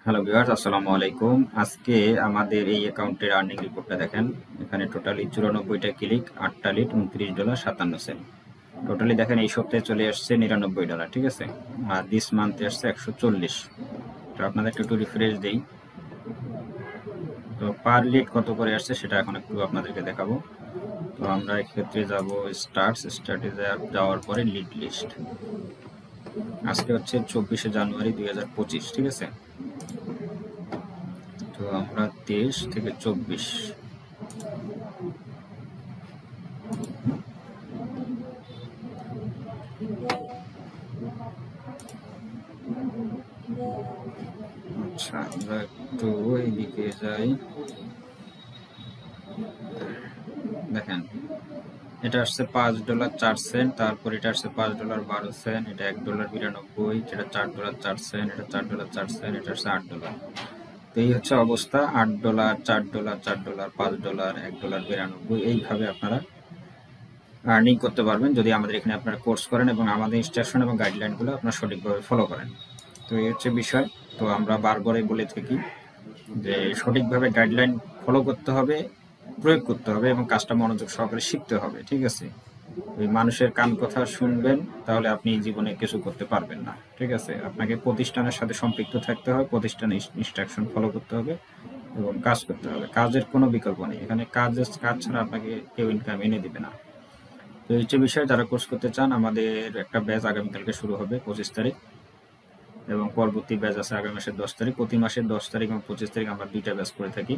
Hello viewers, আসসালামু আলাইকুম। আজকে আমাদের এই অ্যাকাউন্টের আর্নিং রিপোর্টটা দেখেন। এখানে টোটালি 94টা ক্লিক, 8টা লিড, $29.57। টোটালি দেখেন এই সপ্তাহে চলে আসছে $99, ঠিক আছে। আর দিস মান্থে আসছে 140। তো আপনাদেরকে একটু রিফ্রেশ দেই। তো পার লিড কত করে আসছে সেটা এখন একটু আপনাদেরকে দেখাবো। তো আমরা এক্ষেত্রে যাব স্টার্টে যাওয়ার পরে লিড লিস্ট। আজকে হচ্ছে 24শে জানুয়ারি 2025, ঠিক আছে। তো আমরা 23 থেকে 24, আচ্ছা আমরা একটু এইদিকে যাই। দেখেন এটা আসছে $5.04, তারপর এটা আসছে $5.12, এটা $1.92, এটা $4.04, এটা $4.04, এটা আসছে $8। তো এই হচ্ছে অবস্থা। $8, $4, $4, $5, $1.92, এইভাবে আপনারা আর্নিং করতে পারবেন যদি আমাদের এখানে আপনারা কোর্স করেন এবং আমাদের ইনস্ট্রাকশন এবং গাইডলাইনগুলো আপনারা সঠিকভাবে ফলো করেন। তো এই হচ্ছে বিষয়। তো আমরা বারবারই বলে থাকি যে সঠিকভাবে গাইডলাইন ফলো করতে হবে, প্রয়োগ করতে হবে এবং কাজটা মনোযোগ সহকারে শিখতে হবে, ঠিক আছে। ওই মানুষের কান কথা শুনবেন তাহলে আপনি জীবনে কিছু করতে পারবেন না, ঠিক আছে। আপনাকে প্রতিষ্ঠানের সাথে সম্পৃক্ত থাকতে হবে, প্রতিষ্ঠানের ইনস্ট্রাকশন ফলো করতে হবে এবং কাজ করতে হবে। কাজের কোনো বিকল্প নেই এখানে। কাজ ছাড়া আপনাকে কেউ ইনকাম এনে দিবে না। তো এই হচ্ছে বিষয়। যারা কোর্স করতে চান, আমাদের একটা ব্যাচ আগামীকালকে শুরু হবে 25 তারিখ, এবং পরবর্তী ব্যাচ আছে আগামী মাসের 10 তারিখ। প্রতি মাসের 10 তারিখ এবং 25 তারিখ আমরা 2টা ব্যাচ করে থাকি।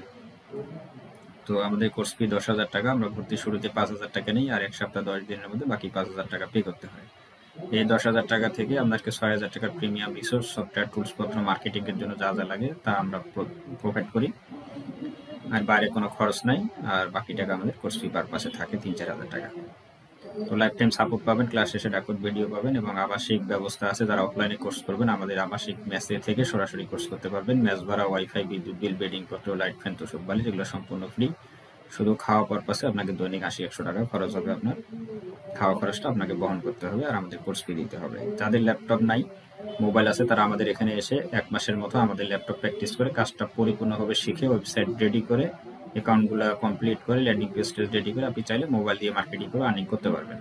তো আমাদের কোর্স ফি 10,000 টাকা। আমরা ভর্তি শুরুতে 5,000 টাকা নিই, আর 1 সপ্তাহ 10 দিনের মধ্যে বাকি 5,000 টাকা পে করতে হয়। এই 10,000 টাকা থেকে আপনাকে 6,000 টাকার প্রিমিয়াম রিসোর্স, সফটওয়্যার, টুলসপত্র, মার্কেটিং এর জন্য যা যা লাগে তা আমরা প্রোভাইড করি। আর বাইরে কোনো খরচ নাই। আর বাকি টাকা আমাদের কোর্স ফি পারপাসে থাকে 3-4,000 টাকা। তো লাইফ টাইম সাপোর্ট পাবেন, ক্লাস শেষে রেকর্ড ভিডিও পাবেন এবং আবাসিক ব্যবস্থা আছে। যারা অফলাইনে কোর্স করবেন আমাদের আবাসিক মেসে থেকে সরাসরি কোর্স করতে পারবেন। মেস ভাড়া, ওয়াইফাই, বিদ্যুৎ বিল, বেডিং পত্র, লাইট, ফ্যান, তোষক বালিশ এগুলো সম্পূর্ণ ফ্রি। শুধু খাওয়া পারপাসে আপনাকে দৈনিক 80-100 টাকা খরচ হবে। আপনার খাওয়া খরচটা আপনাকে বহন করতে হবে আর আমাদের কোর্স ফি দিতে হবে। যাদের ল্যাপটপ নাই, মোবাইল আছে, তারা আমাদের এখানে এসে 1 মাসের মতো আমাদের ল্যাপটপ প্র্যাকটিস করে কাজটা পরিপূর্ণভাবে শিখে ওয়েবসাইট রেডি করে অ্যাকাউন্টগুলো কমপ্লিট করে ল্যান্ডিং পেজ রেডি করে আপনি চাইলে মোবাইল দিয়ে মার্কেটিং করে আর্নিং করতে পারবেন।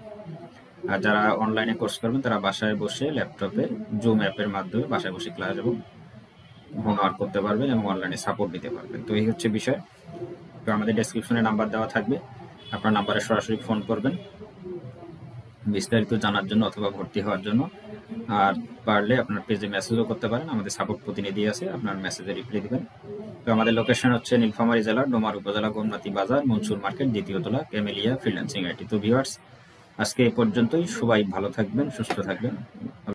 আর যারা অনলাইনে কোর্স করবেন তারা বাসায় বসে ল্যাপটপে জুম অ্যাপের মাধ্যমে বাসায় বসে ক্লাস এবং হোমওয়ার্ক করতে পারবেন এবং অনলাইনে সাপোর্ট নিতে পারবেন। তো এই হচ্ছে বিষয়। তো আমাদের ডেসক্রিপশনে নাম্বার দেওয়া থাকবে, আপনার নাম্বারে সরাসরি ফোন করবেন বিস্তারিত জানার জন্য অথবা ভর্তি হওয়ার জন্য। আর পারলে আপনার পেজে মেসেজও করতে পারেন, আমাদের সাপোর্ট প্রতিনিধি আছে, আপনার মেসেজে রিপ্লাই দিবেন। তো আমাদের লোকেশন হচ্ছে নীলফামারী জেলার ডোমার উপজেলা, গোমনাথী বাজার, মনসুর মার্কেট, 2য় তলা, ক্যামেলিয়া ফ্রিল্যান্সিং আইটি। তো ভিউয়ার্স, আজকে এই পর্যন্তই। সবাই ভালো থাকবেন, সুস্থ থাকবেন।